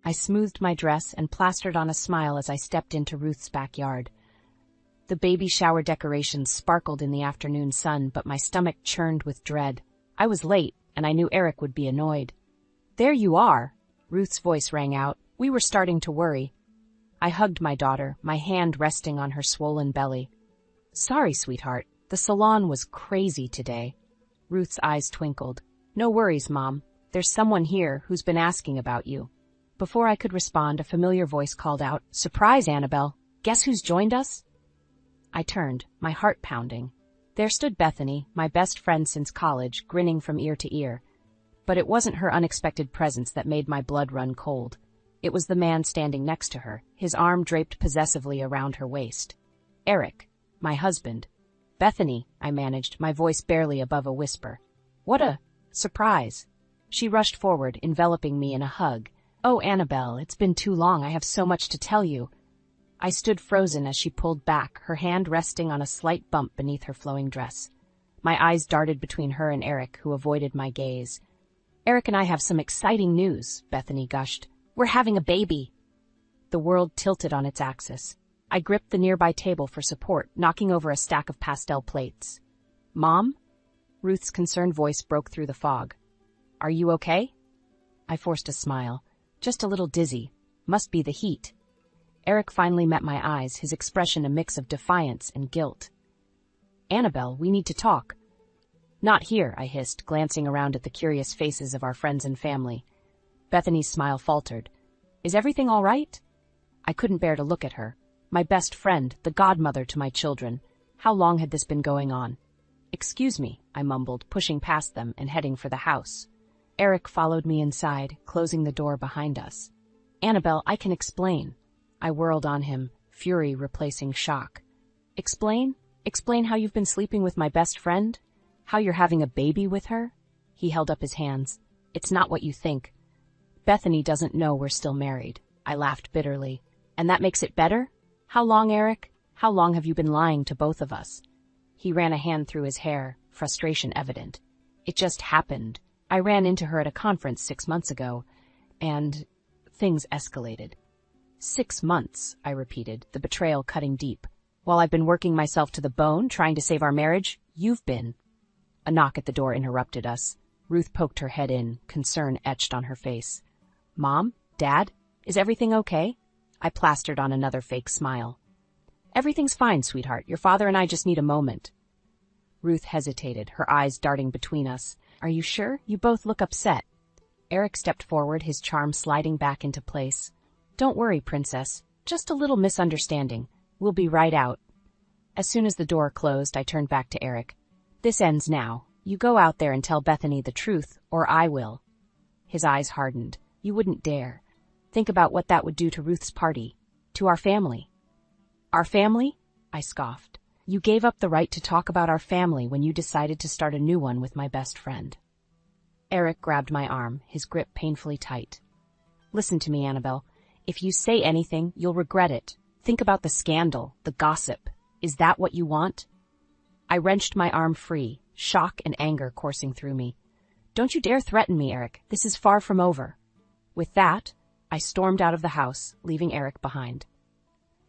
I smoothed my dress and plastered on a smile as I stepped into Ruth's backyard. The baby shower decorations sparkled in the afternoon sun, but my stomach churned with dread. I was late, and I knew Eric would be annoyed. "There you are," Ruth's voice rang out. We were starting to worry. I hugged my daughter, my hand resting on her swollen belly. "Sorry, sweetheart. The salon was crazy today." Ruth's eyes twinkled. "No worries, Mom. There's someone here who's been asking about you." Before I could respond, a familiar voice called out, "Surprise, Annabelle! Guess who's joined us?" I turned, my heart pounding. There stood Bethany, my best friend since college, grinning from ear to ear. But it wasn't her unexpected presence that made my blood run cold. It was the man standing next to her, his arm draped possessively around her waist. Eric, my husband. "Bethany," I managed, my voice barely above a whisper. "What a surprise." She rushed forward, enveloping me in a hug. "Oh, Annabelle, it's been too long. I have so much to tell you." I stood frozen as she pulled back, her hand resting on a slight bump beneath her flowing dress. My eyes darted between her and Eric, who avoided my gaze. "Eric and I have some exciting news," Bethany gushed. "We're having a baby." The world tilted on its axis. I gripped the nearby table for support, knocking over a stack of pastel plates. "Mom?" Ruth's concerned voice broke through the fog. "Are you okay?" I forced a smile. "Just a little dizzy. Must be the heat." Eric finally met my eyes, his expression a mix of defiance and guilt. "Annabelle, we need to talk." "Not here," I hissed, glancing around at the curious faces of our friends and family. Bethany's smile faltered. "Is everything all right?" I couldn't bear to look at her. My best friend, the godmother to my children. How long had this been going on? "Excuse me," I mumbled, pushing past them and heading for the house. Eric followed me inside, closing the door behind us. "Annabelle, I can explain." I whirled on him, fury replacing shock. "Explain? Explain how you've been sleeping with my best friend? How you're having a baby with her?" He held up his hands. "It's not what you think. Bethany doesn't know we're still married." I laughed bitterly. "And that makes it better? How long, Eric? How long have you been lying to both of us?" He ran a hand through his hair, frustration evident. "It just happened. I ran into her at a conference 6 months ago, and things escalated." 6 months, I repeated, the betrayal cutting deep. "While I've been working myself to the bone, trying to save our marriage, you've been—" A knock at the door interrupted us. Ruth poked her head in, concern etched on her face. "Mom? Dad? Is everything okay?" I plastered on another fake smile. "Everything's fine, sweetheart. Your father and I just need a moment." Ruth hesitated, her eyes darting between us. "Are you sure? You both look upset." Eric stepped forward, his charm sliding back into place. "Don't worry, princess. Just a little misunderstanding. We'll be right out." As soon as the door closed, I turned back to Eric. "This ends now. You go out there and tell Bethany the truth, or I will." His eyes hardened. "You wouldn't dare. Think about what that would do to Ruth's party. To our family." "Our family?" I scoffed. "You gave up the right to talk about our family when you decided to start a new one with my best friend." Eric grabbed my arm, his grip painfully tight. "Listen to me, Annabelle. If you say anything, you'll regret it. Think about the scandal, the gossip. Is that what you want?" I wrenched my arm free, shock and anger coursing through me. "Don't you dare threaten me, Eric. This is far from over." With that, I stormed out of the house, leaving Eric behind.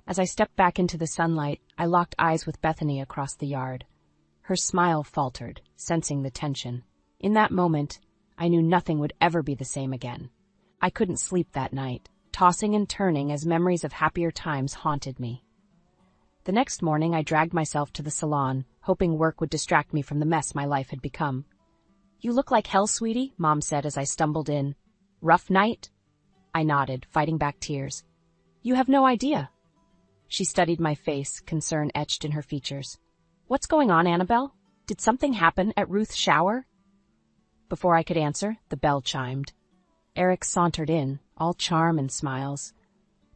As I stepped back into the sunlight, I locked eyes with Bethany across the yard. Her smile faltered, sensing the tension. In that moment, I knew nothing would ever be the same again. I couldn't sleep that night, tossing and turning as memories of happier times haunted me. The next morning, I dragged myself to the salon, hoping work would distract me from the mess my life had become. "You look like hell, sweetie," Mom said as I stumbled in. "Rough night?" I nodded, fighting back tears. "You have no idea." She studied my face, concern etched in her features. "What's going on, Annabelle? Did something happen at Ruth's shower?" Before I could answer, the bell chimed. Eric sauntered in, all charm and smiles.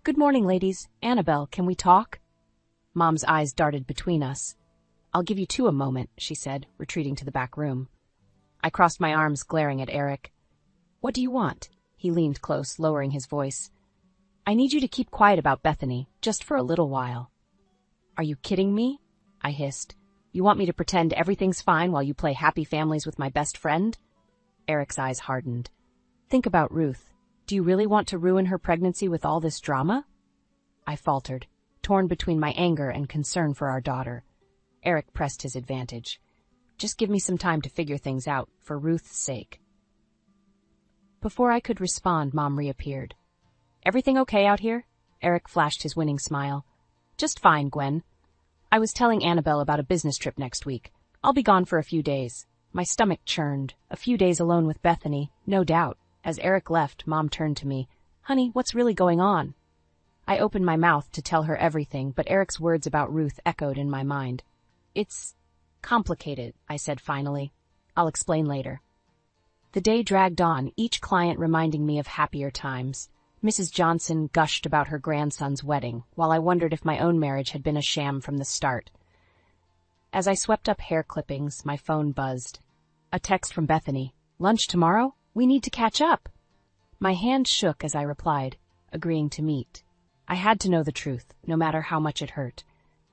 "Good morning, ladies. Annabelle, can we talk?" Mom's eyes darted between us. "I'll give you two a moment," she said, retreating to the back room. I crossed my arms, glaring at Eric. "What do you want?" He leaned close, lowering his voice. "I need you to keep quiet about Bethany, just for a little while." "Are you kidding me?" I hissed. "You want me to pretend everything's fine while you play happy families with my best friend?" Eric's eyes hardened. "Think about Ruth. Do you really want to ruin her pregnancy with all this drama? I faltered, torn between my anger and concern for our daughter. Eric pressed his advantage. Just give me some time to figure things out, for Ruth's sake. Before I could respond, Mom reappeared. Everything okay out here? Eric flashed his winning smile. Just fine, Gwen. I was telling Annabelle about a business trip next week. I'll be gone for a few days. My stomach churned. A few days alone with Bethany, no doubt. As Eric left, Mom turned to me. Honey, what's really going on? I opened my mouth to tell her everything, but Eric's words about Ruth echoed in my mind. It's complicated, I said finally. I'll explain later. The day dragged on, each client reminding me of happier times. Mrs. Johnson gushed about her grandson's wedding, while I wondered if my own marriage had been a sham from the start. As I swept up hair clippings, my phone buzzed. A text from Bethany. Lunch tomorrow? We need to catch up. My hand shook as I replied, agreeing to meet. I had to know the truth, no matter how much it hurt.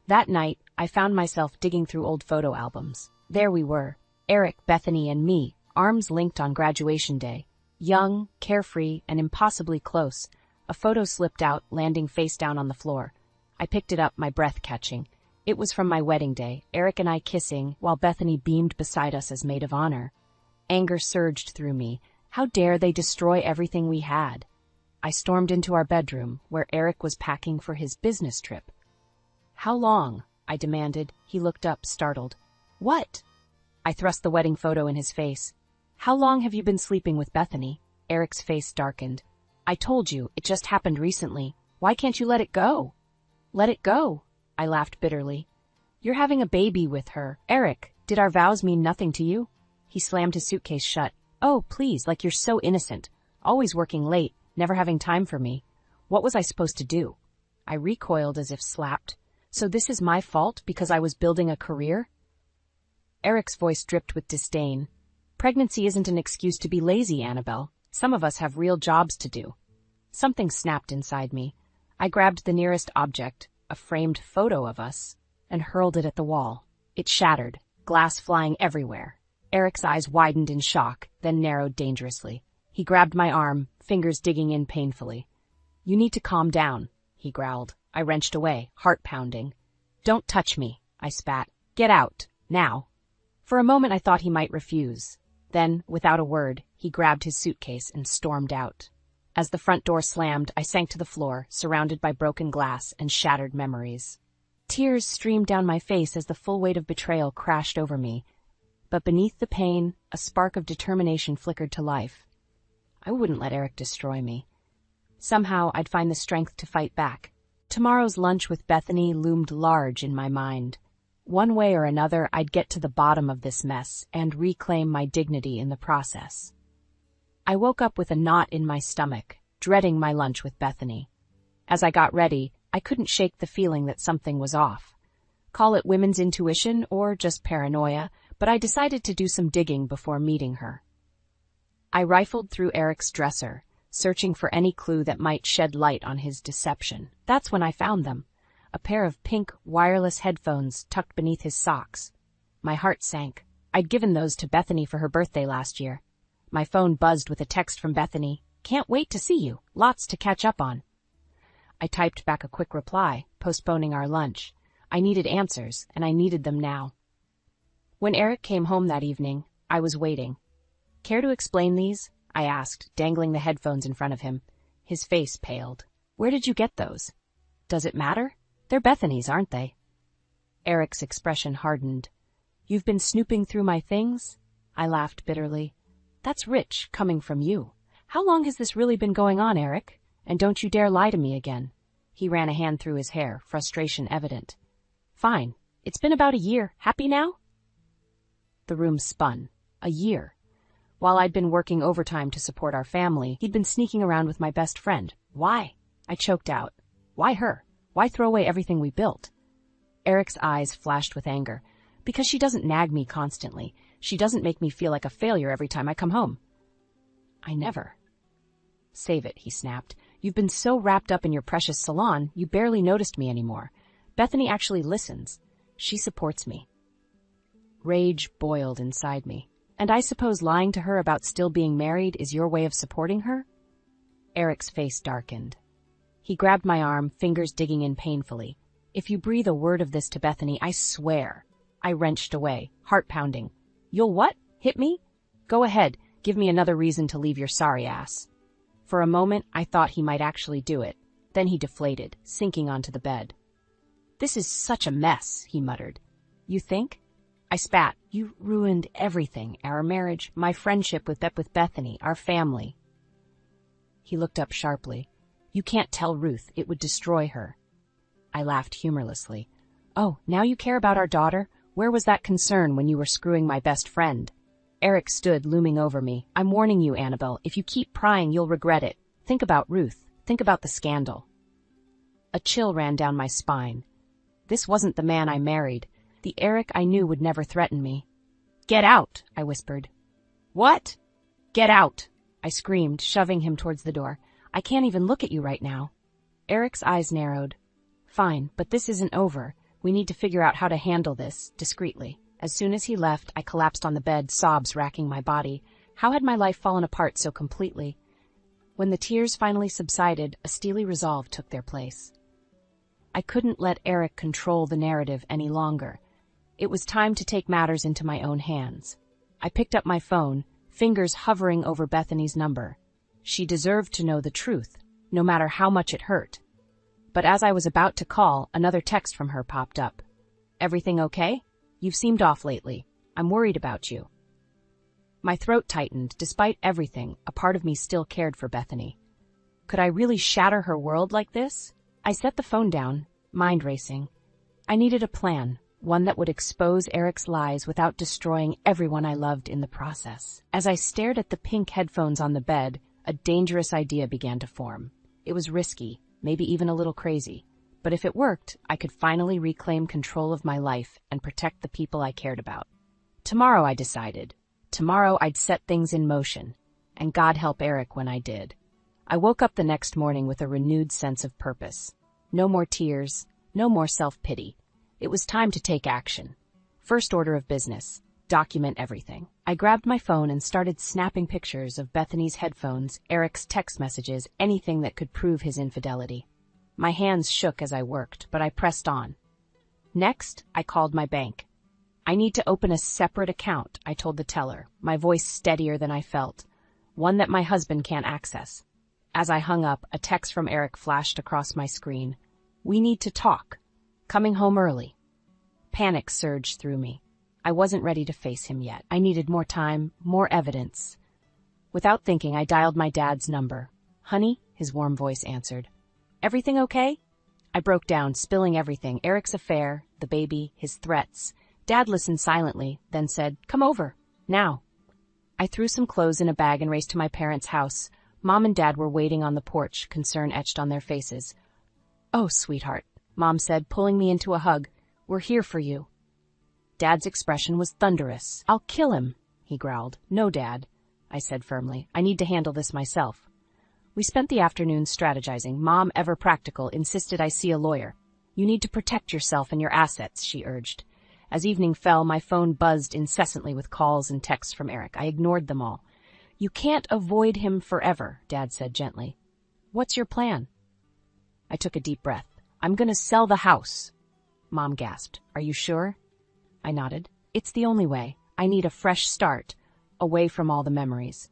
That night, I found myself digging through old photo albums. There we were, Eric, Bethany, and me, arms linked on graduation day. Young, carefree, and impossibly close. A photo slipped out, landing face down on the floor. I picked it up, my breath catching. It was from my wedding day, Eric and I kissing, while Bethany beamed beside us as maid of honor. Anger surged through me. How dare they destroy everything we had? I stormed into our bedroom, where Eric was packing for his business trip. How long? I demanded. He looked up, startled. What? I thrust the wedding photo in his face. How long have you been sleeping with Bethany? Eric's face darkened. I told you, it just happened recently. Why can't you let it go? Let it go? I laughed bitterly. You're having a baby with her. Eric, did our vows mean nothing to you? He slammed his suitcase shut. Oh, please, like you're so innocent. Always working late, never having time for me. What was I supposed to do? I recoiled as if slapped. So this is my fault because I was building a career? Eric's voice dripped with disdain. Pregnancy isn't an excuse to be lazy, Annabelle. Some of us have real jobs to do. Something snapped inside me. I grabbed the nearest object, a framed photo of us, and hurled it at the wall. It shattered, glass flying everywhere. Eric's eyes widened in shock, then narrowed dangerously. He grabbed my arm, fingers digging in painfully. You need to calm down, he growled. I wrenched away, heart pounding. Don't touch me, I spat. Get out, now. For a moment I thought he might refuse. Then, without a word, he grabbed his suitcase and stormed out. As the front door slammed, I sank to the floor, surrounded by broken glass and shattered memories. Tears streamed down my face as the full weight of betrayal crashed over me. But beneath the pain, a spark of determination flickered to life. I wouldn't let Eric destroy me. Somehow I'd find the strength to fight back. Tomorrow's lunch with Bethany loomed large in my mind. One way or another, I'd get to the bottom of this mess and reclaim my dignity in the process. I woke up with a knot in my stomach, dreading my lunch with Bethany. As I got ready, I couldn't shake the feeling that something was off. Call it women's intuition or just paranoia, but I decided to do some digging before meeting her. I rifled through Eric's dresser, searching for any clue that might shed light on his deception. That's when I found them. A pair of pink, wireless headphones tucked beneath his socks. My heart sank. I'd given those to Bethany for her birthday last year. My phone buzzed with a text from Bethany. Can't wait to see you. Lots to catch up on. I typed back a quick reply, postponing our lunch. I needed answers, and I needed them now. When Eric came home that evening, I was waiting. Care to explain these? I asked, dangling the headphones in front of him. His face paled. Where did you get those? Does it matter? They're Bethany's, aren't they? Eric's expression hardened. You've been snooping through my things? I laughed bitterly. That's rich, coming from you. How long has this really been going on, Eric? And don't you dare lie to me again. He ran a hand through his hair, frustration evident. Fine. It's been about a year. Happy now? The room spun. A year. While I'd been working overtime to support our family, he'd been sneaking around with my best friend. Why? I choked out. Why her? Why throw away everything we built? Eric's eyes flashed with anger. Because she doesn't nag me constantly. She doesn't make me feel like a failure every time I come home. I never. Save it, he snapped. You've been so wrapped up in your precious salon, you barely noticed me anymore. Bethany actually listens. She supports me. Rage boiled inside me. And I suppose lying to her about still being married is your way of supporting her? Eric's face darkened. He grabbed my arm, fingers digging in painfully. "If you breathe a word of this to Bethany, I swear." I wrenched away, heart pounding. "You'll what? Hit me? Go ahead, give me another reason to leave your sorry ass." For a moment, I thought he might actually do it. Then he deflated, sinking onto the bed. "This is such a mess," he muttered. "You think?" I spat. "You ruined everything, our marriage, my friendship with Bethany, our family." He looked up sharply. "You can't tell Ruth, it would destroy her." I laughed humorlessly. "Oh, now you care about our daughter? Where was that concern when you were screwing my best friend?" Eric stood, looming over me. "I'm warning you, Annabelle, if you keep prying, you'll regret it. Think about Ruth. Think about the scandal." A chill ran down my spine. This wasn't the man I married. The Eric I knew would never threaten me. "Get out," I whispered. "What?" "Get out," I screamed, shoving him towards the door. "I can't even look at you right now." Eric's eyes narrowed. "Fine, but this isn't over. We need to figure out how to handle this, discreetly." As soon as he left, I collapsed on the bed, sobs racking my body. How had my life fallen apart so completely? When the tears finally subsided, a steely resolve took their place. I couldn't let Eric control the narrative any longer. It was time to take matters into my own hands. I picked up my phone, fingers hovering over Bethany's number. She deserved to know the truth, no matter how much it hurt. But as I was about to call, another text from her popped up. "Everything okay? You've seemed off lately. I'm worried about you." My throat tightened. Despite everything, a part of me still cared for Bethany. Could I really shatter her world like this? I set the phone down, mind racing. I needed a plan, one that would expose Eric's lies without destroying everyone I loved in the process. As I stared at the pink headphones on the bed, a dangerous idea began to form. It was risky, maybe even a little crazy. But if it worked, I could finally reclaim control of my life and protect the people I cared about. Tomorrow, I decided. Tomorrow I'd set things in motion, and God help Eric when I did. I woke up the next morning with a renewed sense of purpose. No more tears, no more self-pity. It was time to take action. First order of business, document everything. I grabbed my phone and started snapping pictures of Bethany's headphones, Eric's text messages, anything that could prove his infidelity. My hands shook as I worked, but I pressed on. Next, I called my bank. "I need to open a separate account," I told the teller, my voice steadier than I felt. "One that my husband can't access." As I hung up, a text from Eric flashed across my screen. "We need to talk. Coming home early." Panic surged through me. I wasn't ready to face him yet. I needed more time, more evidence. Without thinking, I dialed my dad's number. "Honey," his warm voice answered. "Everything okay?" I broke down, spilling everything, Eric's affair, the baby, his threats. Dad listened silently, then said, "Come over, now." I threw some clothes in a bag and raced to my parents' house. Mom and Dad were waiting on the porch, concern etched on their faces. "Oh, sweetheart," Mom said, pulling me into a hug. "We're here for you." Dad's expression was thunderous. "I'll kill him," he growled. "No, Dad," I said firmly. "I need to handle this myself." We spent the afternoon strategizing. Mom, ever practical, insisted I see a lawyer. "You need to protect yourself and your assets," she urged. As evening fell, my phone buzzed incessantly with calls and texts from Eric. I ignored them all. "You can't avoid him forever," Dad said gently. "What's your plan?" I took a deep breath. "I'm gonna sell the house." Mom gasped. "Are you sure?" I nodded. "It's the only way. I need a fresh start, away from all the memories."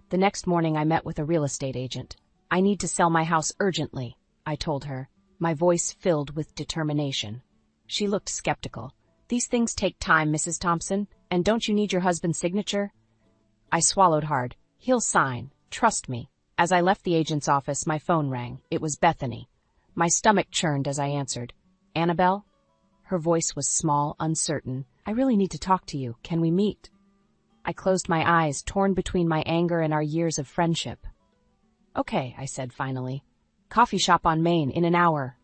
The next morning I met with a real estate agent. "I need to sell my house urgently," I told her, my voice filled with determination. She looked skeptical. "These things take time, Mrs. Thompson, and don't you need your husband's signature?" I swallowed hard. "He'll sign. Trust me." As I left the agent's office, my phone rang. It was Bethany. My stomach churned as I answered. "Annabelle?" Her voice was small, uncertain. "I really need to talk to you. Can we meet?" I closed my eyes, torn between my anger and our years of friendship. "Okay," I said finally. "Coffee shop on Main, in an hour."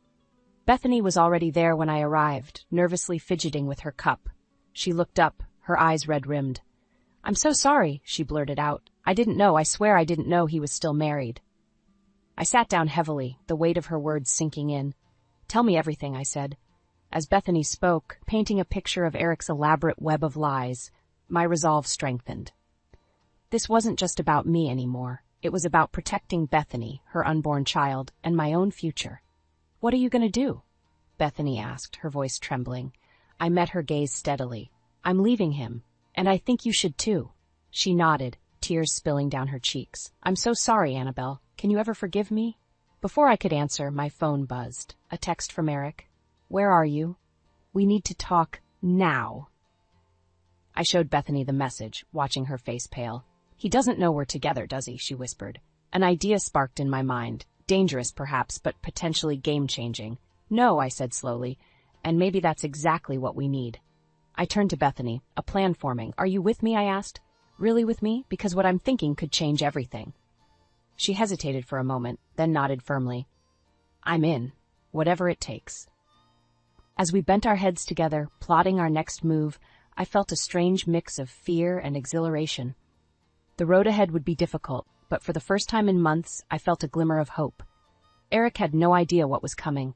Bethany was already there when I arrived, nervously fidgeting with her cup. She looked up, her eyes red-rimmed. "I'm so sorry," she blurted out. I swear I didn't know he was still married." I sat down heavily, the weight of her words sinking in. "Tell me everything," I said. As Bethany spoke, painting a picture of Eric's elaborate web of lies, my resolve strengthened. This wasn't just about me anymore. It was about protecting Bethany, her unborn child, and my own future. "What are you going to do?" Bethany asked, her voice trembling. I met her gaze steadily. "I'm leaving him, and I think you should too." She nodded, tears spilling down her cheeks. "I'm so sorry, Annabelle. Can you ever forgive me?" Before I could answer, my phone buzzed. A text from Eric. "Where are you? We need to talk now." I showed Bethany the message, watching her face pale. "He doesn't know we're together, does he?" she whispered. An idea sparked in my mind. Dangerous, perhaps, but potentially game-changing. "No," I said slowly, "and maybe that's exactly what we need." I turned to Bethany, a plan forming. "Are you with me?" I asked. "Really with me? Because what I'm thinking could change everything." She hesitated for a moment, then nodded firmly. "I'm in, whatever it takes." As we bent our heads together, plotting our next move, I felt a strange mix of fear and exhilaration. The road ahead would be difficult, but for the first time in months, I felt a glimmer of hope. Eric had no idea what was coming,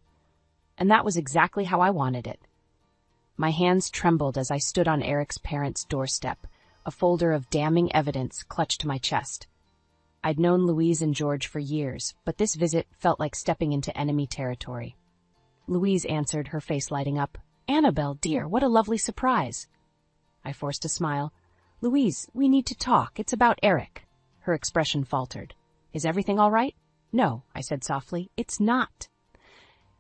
and that was exactly how I wanted it. My hands trembled as I stood on Eric's parents' doorstep, a folder of damning evidence clutched to my chest. I'd known Louise and George for years, but this visit felt like stepping into enemy territory. Louise answered, her face lighting up. "Annabelle, dear, what a lovely surprise." I forced a smile. "Louise, we need to talk. It's about Eric." Her expression faltered. "Is everything all right?" "No," I said softly, "it's not."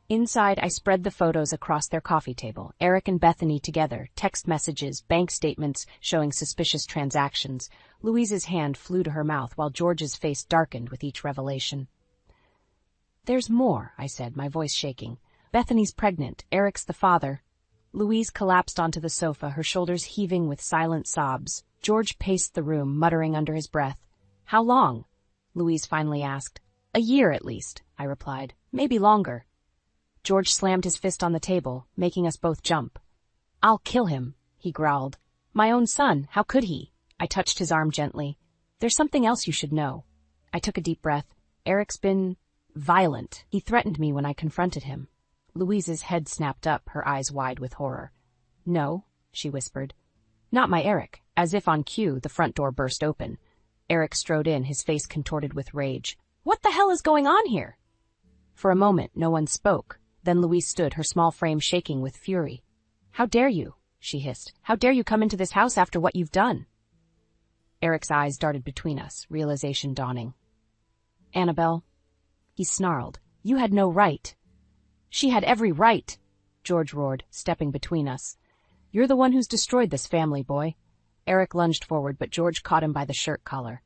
Inside, I spread the photos across their coffee table, Eric and Bethany together, text messages, bank statements showing suspicious transactions. Louise's hand flew to her mouth while George's face darkened with each revelation. "There's more," I said, my voice shaking. "Bethany's pregnant. Eric's the father." Louise collapsed onto the sofa, her shoulders heaving with silent sobs. George paced the room, muttering under his breath. "How long?" Louise finally asked. "A year at least," I replied. "Maybe longer." George slammed his fist on the table, making us both jump. "I'll kill him," he growled. "My own son, how could he?" I touched his arm gently. "There's something else you should know." I took a deep breath. "Eric's been violent. He threatened me when I confronted him." Louise's head snapped up, her eyes wide with horror. "No," she whispered. "Not my Eric." As if on cue, the front door burst open. Eric strode in, his face contorted with rage. "What the hell is going on here?" For a moment, no one spoke. Then Louise stood, her small frame shaking with fury. "How dare you?" she hissed. "How dare you come into this house after what you've done?" Eric's eyes darted between us, realization dawning. "Annabelle," he snarled, "you had no right." "She had every right," George roared, stepping between us. "You're the one who's destroyed this family, boy." Eric lunged forward, but George caught him by the shirt collar.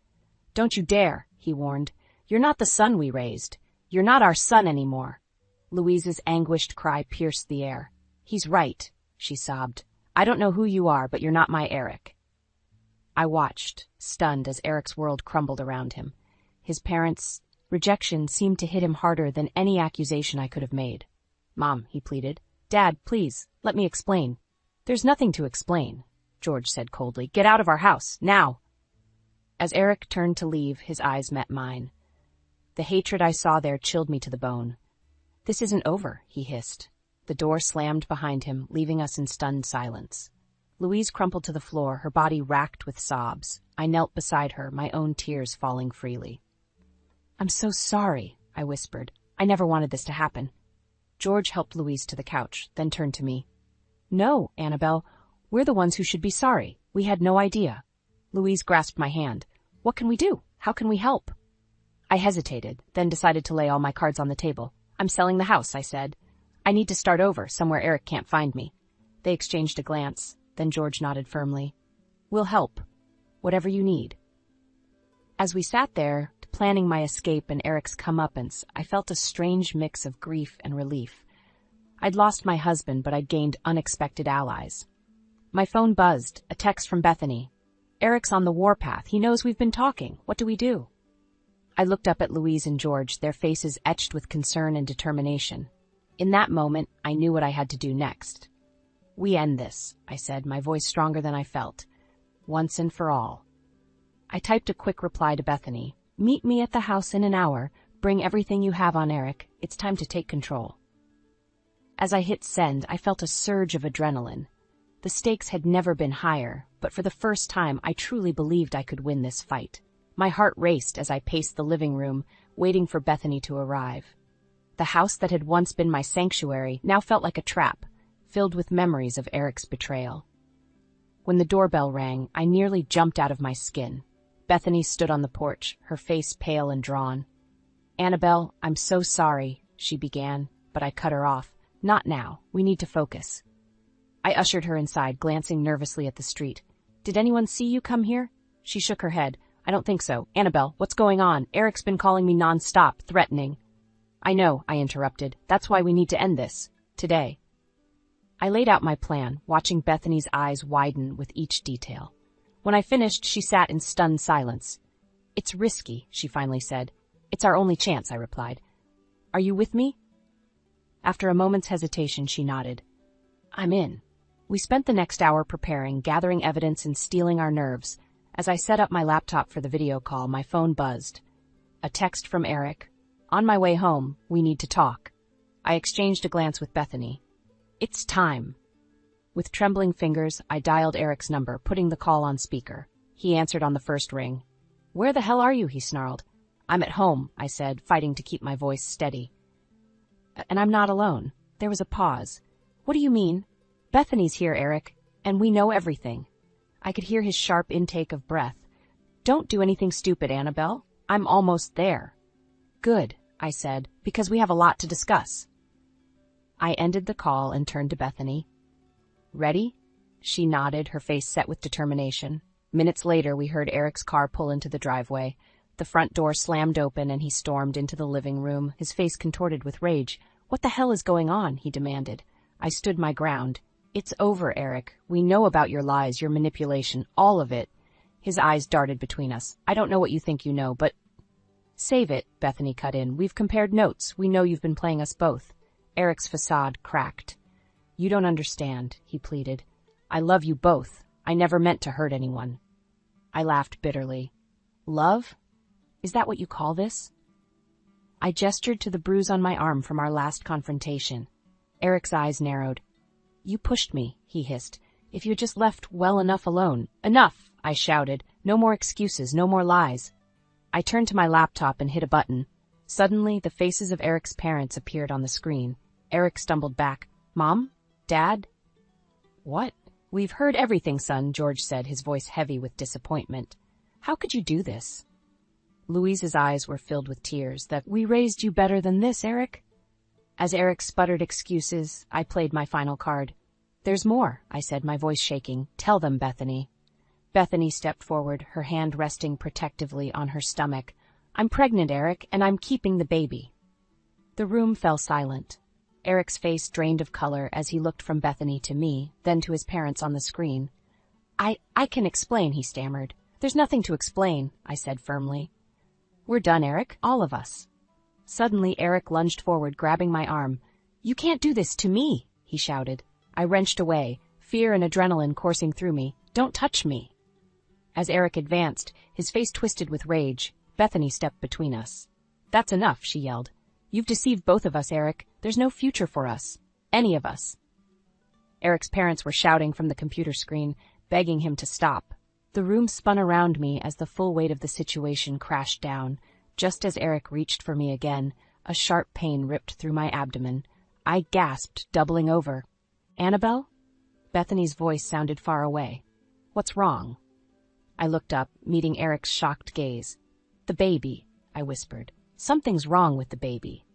"Don't you dare," he warned. "You're not the son we raised. You're not our son anymore." Louise's anguished cry pierced the air. "He's right," she sobbed. "I don't know who you are, but you're not my Eric." I watched, stunned, as Eric's world crumbled around him. His parents' rejection seemed to hit him harder than any accusation I could have made. "Mom," he pleaded. "Dad, please, let me explain." "There's nothing to explain," George said coldly. "Get out of our house, now." As Eric turned to leave, his eyes met mine. The hatred I saw there chilled me to the bone. "This isn't over," he hissed. The door slammed behind him, leaving us in stunned silence. Louise crumpled to the floor, her body racked with sobs. I knelt beside her, my own tears falling freely. "I'm so sorry," I whispered. "I never wanted this to happen." George helped Louise to the couch, then turned to me. "No, Annabelle, we're the ones who should be sorry. We had no idea." Louise grasped my hand. "What can we do? How can we help?" I hesitated, then decided to lay all my cards on the table. "I'm selling the house," I said. "I need to start over, somewhere Eric can't find me." They exchanged a glance, then George nodded firmly. "We'll help. Whatever you need." As we sat there, planning my escape and Eric's comeuppance, I felt a strange mix of grief and relief. I'd lost my husband, but I'd gained unexpected allies. My phone buzzed, a text from Bethany. "Eric's on the warpath. He knows we've been talking. What do we do?" I looked up at Louise and George, their faces etched with concern and determination. In that moment, I knew what I had to do next. "We end this," I said, my voice stronger than I felt. "Once and for all." I typed a quick reply to Bethany. "Meet me at the house in an hour. Bring everything you have on Eric. It's time to take control." As I hit send, I felt a surge of adrenaline. The stakes had never been higher, but for the first time, I truly believed I could win this fight. My heart raced as I paced the living room, waiting for Bethany to arrive. The house that had once been my sanctuary now felt like a trap, filled with memories of Eric's betrayal. When the doorbell rang, I nearly jumped out of my skin. Bethany stood on the porch, her face pale and drawn. "Annabelle, I'm so sorry," she began, but I cut her off. "Not now. We need to focus." I ushered her inside, glancing nervously at the street. "Did anyone see you come here?" She shook her head. "I don't think so. Annabelle, what's going on? Eric's been calling me non-stop, threatening." "I know," I interrupted. "That's why we need to end this. Today." I laid out my plan, watching Bethany's eyes widen with each detail. When I finished, she sat in stunned silence. "It's risky," she finally said. "It's our only chance," I replied. "Are you with me?" After a moment's hesitation, she nodded. "I'm in." We spent the next hour preparing, gathering evidence and steeling our nerves. As I set up my laptop for the video call, my phone buzzed. A text from Eric. "On my way home, we need to talk." I exchanged a glance with Bethany. "It's time." With trembling fingers, I dialed Eric's number, putting the call on speaker. He answered on the first ring. "Where the hell are you?" he snarled. "I'm at home," I said, fighting to keep my voice steady. "And I'm not alone." There was a pause. "What do you mean?" "Bethany's here, Eric, and we know everything." I could hear his sharp intake of breath. "Don't do anything stupid, Annabelle. I'm almost there." "Good," I said, "because we have a lot to discuss." I ended the call and turned to Bethany. "Ready?" She nodded, her face set with determination. Minutes later, we heard Eric's car pull into the driveway. The front door slammed open and he stormed into the living room, his face contorted with rage. "What the hell is going on?" he demanded. I stood my ground. "It's over, Eric. We know about your lies, your manipulation, all of it." His eyes darted between us. "I don't know what you think you know, but—" "Save it," Bethany cut in. "We've compared notes. We know you've been playing us both." Eric's facade cracked. "You don't understand," he pleaded. "I love you both. I never meant to hurt anyone." I laughed bitterly. "Love? Is that what you call this?" I gestured to the bruise on my arm from our last confrontation. Eric's eyes narrowed. "You pushed me," he hissed. "If you had just left well enough alone." "Enough!" I shouted. "No more excuses, no more lies." I turned to my laptop and hit a button. Suddenly, the faces of Eric's parents appeared on the screen. Eric stumbled back. "Mom? Dad?" "What?" "We've heard everything, son," George said, his voice heavy with disappointment. "How could you do this?" Louise's eyes were filled with tears. "That we raised you better than this, Eric?" As Eric sputtered excuses, I played my final card. "There's more," I said, my voice shaking. "Tell them, Bethany." Bethany stepped forward, her hand resting protectively on her stomach. "I'm pregnant, Eric, and I'm keeping the baby." The room fell silent. Eric's face drained of color as he looked from Bethany to me, then to his parents on the screen. I can explain," he stammered. "There's nothing to explain," I said firmly. "We're done, Eric, all of us." Suddenly, Eric lunged forward, grabbing my arm. "You can't do this to me," he shouted. I wrenched away, fear and adrenaline coursing through me. "Don't touch me." As Eric advanced, his face twisted with rage. Bethany stepped between us. "That's enough," she yelled. "You've deceived both of us, Eric. There's no future for us. Any of us." Eric's parents were shouting from the computer screen, begging him to stop. The room spun around me as the full weight of the situation crashed down. Just as Eric reached for me again, a sharp pain ripped through my abdomen. I gasped, doubling over. "Annabelle?" Bethany's voice sounded far away. "What's wrong?" I looked up, meeting Eric's shocked gaze. "The baby," I whispered. "Something's wrong with the baby."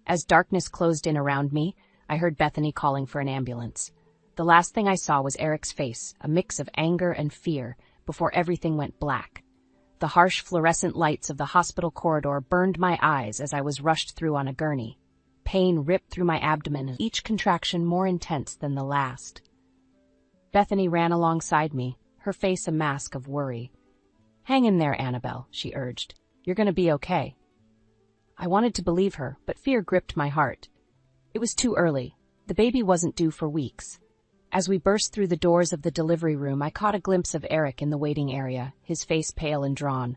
As darkness closed in around me, I heard Bethany calling for an ambulance. The last thing I saw was Eric's face, a mix of anger and fear, before everything went black. The harsh fluorescent lights of the hospital corridor burned my eyes as I was rushed through on a gurney. Pain ripped through my abdomen, each contraction more intense than the last. Bethany ran alongside me, her face a mask of worry. "Hang in there, Annabelle," she urged. "You're going to be okay." I wanted to believe her, but fear gripped my heart. It was too early. The baby wasn't due for weeks. As we burst through the doors of the delivery room, I caught a glimpse of Eric in the waiting area, his face pale and drawn.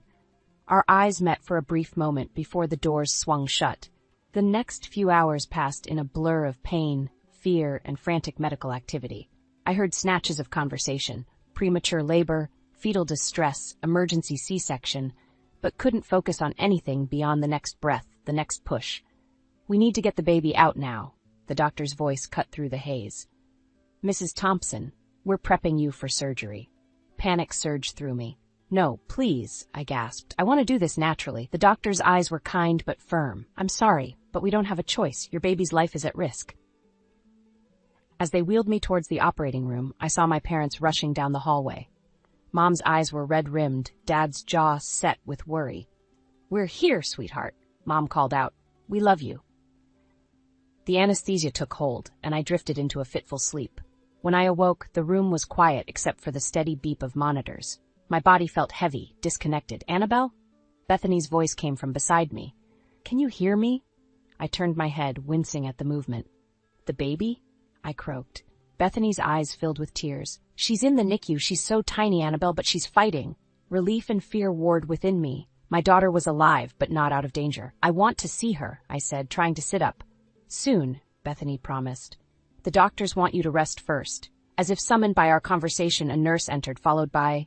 Our eyes met for a brief moment before the doors swung shut. The next few hours passed in a blur of pain, fear, and frantic medical activity. I heard snatches of conversation: premature labor, fetal distress, emergency C-section, but couldn't focus on anything beyond the next breath, the next push. "We need to get the baby out now," the doctor's voice cut through the haze. "Mrs. Thompson, we're prepping you for surgery." Panic surged through me. "No, please," I gasped. "I want to do this naturally." The doctor's eyes were kind but firm. "I'm sorry, but we don't have a choice. Your baby's life is at risk." As they wheeled me towards the operating room, I saw my parents rushing down the hallway. Mom's eyes were red-rimmed, Dad's jaw set with worry. "We're here, sweetheart," Mom called out. "We love you." The anesthesia took hold, and I drifted into a fitful sleep. When I awoke, the room was quiet except for the steady beep of monitors. My body felt heavy, disconnected. "Annabelle?" Bethany's voice came from beside me. "Can you hear me?" I turned my head, wincing at the movement. "The baby?" I croaked. Bethany's eyes filled with tears. "She's in the NICU. She's so tiny, Annabelle, but she's fighting." Relief and fear warred within me. My daughter was alive, but not out of danger. "I want to see her," I said, trying to sit up. "Soon," Bethany promised. "The doctors want you to rest first." As if summoned by our conversation, a nurse entered, followed by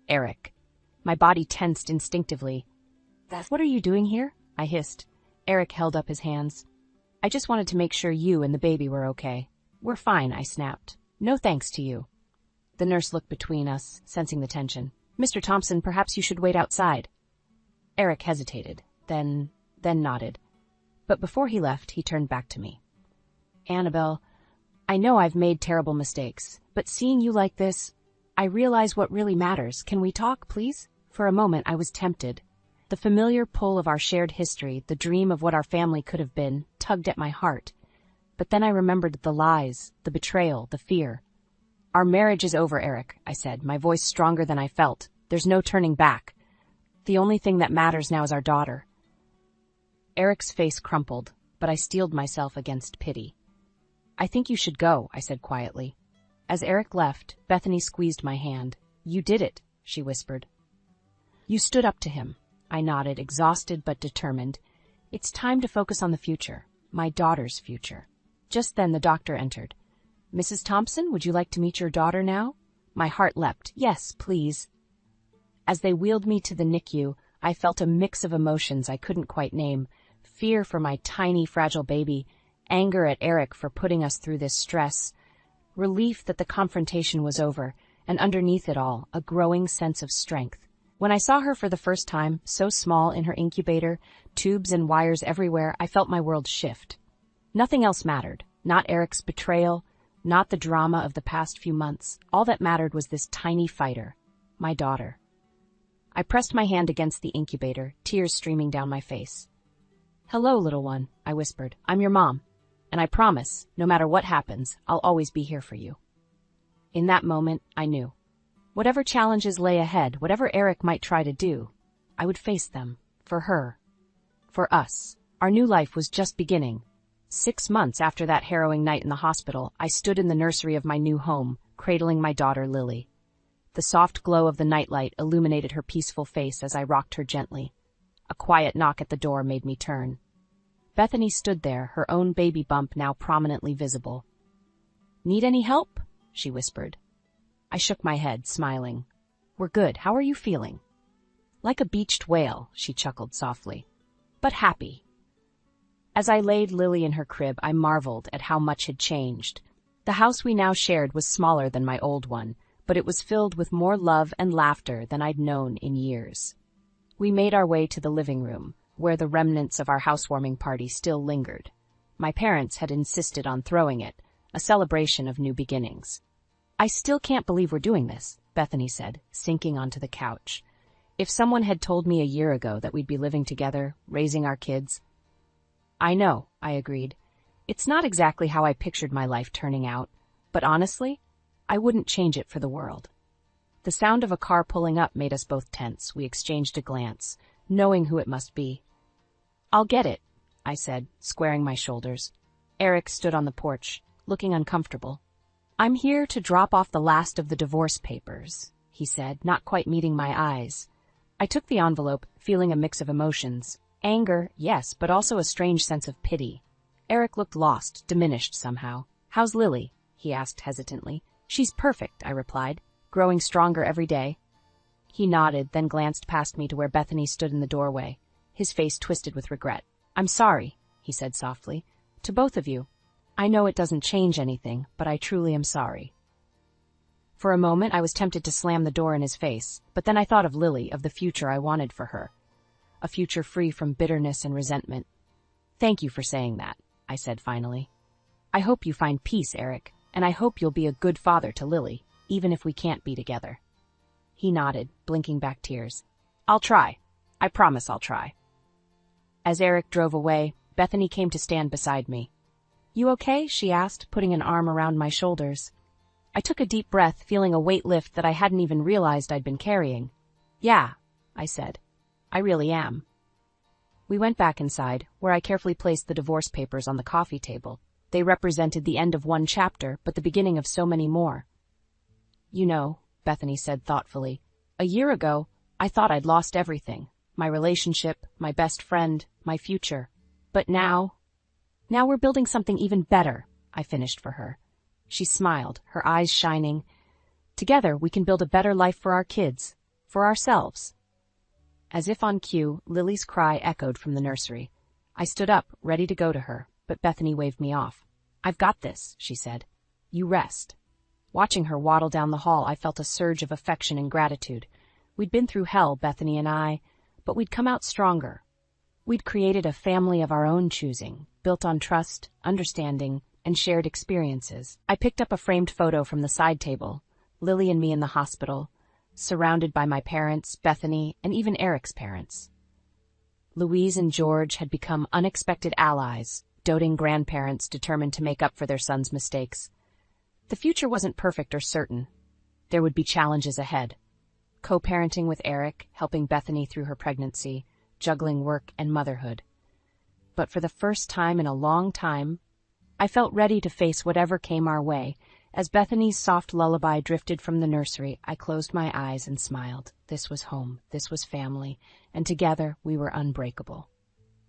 Eric. My body tensed instinctively. "What are you doing here?" I hissed. Eric held up his hands. "I just wanted to make sure you and the baby were okay." "We're fine," I snapped. "No thanks to you." The nurse looked between us, sensing the tension. "Mr. Thompson, perhaps you should wait outside." Eric hesitated, then nodded. But before he left, he turned back to me. "Annabelle, I know I've made terrible mistakes, but seeing you like this, I realize what really matters. Can we talk, please?" For a moment, I was tempted. The familiar pull of our shared history, the dream of what our family could have been, tugged at my heart. But then I remembered the lies, the betrayal, the fear. "Our marriage is over, Eric," I said, my voice stronger than I felt. "There's no turning back. The only thing that matters now is our daughter." Eric's face crumpled, but I steeled myself against pity. "I think you should go," I said quietly. As Eric left, Bethany squeezed my hand. "You did it," she whispered. "You stood up to him." I nodded, exhausted but determined. "It's time to focus on the future, my daughter's future." Just then the doctor entered. "Mrs. Thompson, would you like to meet your daughter now?" My heart leapt. "Yes, please." As they wheeled me to the NICU, I felt a mix of emotions I couldn't quite name. Fear for my tiny, fragile baby, anger at Eric for putting us through this stress, relief that the confrontation was over, and underneath it all, a growing sense of strength. When I saw her for the first time, so small in her incubator, tubes and wires everywhere, I felt my world shift. Nothing else mattered. Not Eric's betrayal, not the drama of the past few months. All that mattered was this tiny fighter, my daughter. I pressed my hand against the incubator, tears streaming down my face. "Hello, little one," I whispered. "I'm your mom. And I promise, no matter what happens, I'll always be here for you." In that moment, I knew. Whatever challenges lay ahead, whatever Eric might try to do, I would face them. For her. For us. Our new life was just beginning. 6 months after that harrowing night in the hospital, I stood in the nursery of my new home, cradling my daughter Lily. The soft glow of the nightlight illuminated her peaceful face as I rocked her gently. A quiet knock at the door made me turn. Bethany stood there, her own baby bump now prominently visible. "Need any help?" she whispered. I shook my head, smiling. "We're good. How are you feeling?" "Like a beached whale," she chuckled softly. "But happy." As I laid Lily in her crib, I marveled at how much had changed. The house we now shared was smaller than my old one, but it was filled with more love and laughter than I'd known in years. We made our way to the living room, where the remnants of our housewarming party still lingered. My parents had insisted on throwing it, a celebration of new beginnings. "I still can't believe we're doing this," Bethany said, sinking onto the couch. "If someone had told me a year ago that we'd be living together, raising our kids—" "I know," I agreed. "It's not exactly how I pictured my life turning out, but honestly, I wouldn't change it for the world." The sound of a car pulling up made us both tense. We exchanged a glance, knowing who it must be. "I'll get it," I said, squaring my shoulders. Eric stood on the porch, looking uncomfortable. "I'm here to drop off the last of the divorce papers," he said, not quite meeting my eyes. I took the envelope, feeling a mix of emotions. Anger, yes, but also a strange sense of pity. Eric looked lost, diminished somehow. "How's Lily?" he asked hesitantly. "She's perfect," I replied, "growing stronger every day." He nodded, then glanced past me to where Bethany stood in the doorway, his face twisted with regret. "I'm sorry," he said softly. "To both of you. I know it doesn't change anything, but I truly am sorry." For a moment I was tempted to slam the door in his face, but then I thought of Lily, of the future I wanted for her. A future free from bitterness and resentment. "Thank you for saying that," I said finally. "I hope you find peace, Eric, and I hope you'll be a good father to Lily, even if we can't be together." He nodded, blinking back tears. "I'll try. I promise I'll try." As Eric drove away, Bethany came to stand beside me. "You okay?" she asked, putting an arm around my shoulders. I took a deep breath, feeling a weight lift that I hadn't even realized I'd been carrying. "Yeah," I said. "I really am." We went back inside, where I carefully placed the divorce papers on the coffee table. They represented the end of one chapter, but the beginning of so many more. "You know," Bethany said thoughtfully, "a year ago, I thought I'd lost everything. My relationship, my best friend, my future. But now we're building something even better," I finished for her. She smiled, her eyes shining. "Together, we can build a better life for our kids, for ourselves." As if on cue, Lily's cry echoed from the nursery. I stood up, ready to go to her, but Bethany waved me off. "I've got this," she said. "You rest." Watching her waddle down the hall, I felt a surge of affection and gratitude. We'd been through hell, Bethany and I, but we'd come out stronger. We'd created a family of our own choosing, built on trust, understanding, and shared experiences. I picked up a framed photo from the side table, Lily and me in the hospital, surrounded by my parents, Bethany, and even Eric's parents. Louise and George had become unexpected allies, doting grandparents determined to make up for their son's mistakes. The future wasn't perfect or certain. There would be challenges ahead. Co-parenting with Eric, helping Bethany through her pregnancy, juggling work and motherhood. But for the first time in a long time, I felt ready to face whatever came our way. As Bethany's soft lullaby drifted from the nursery, I closed my eyes and smiled. This was home, this was family, and together we were unbreakable.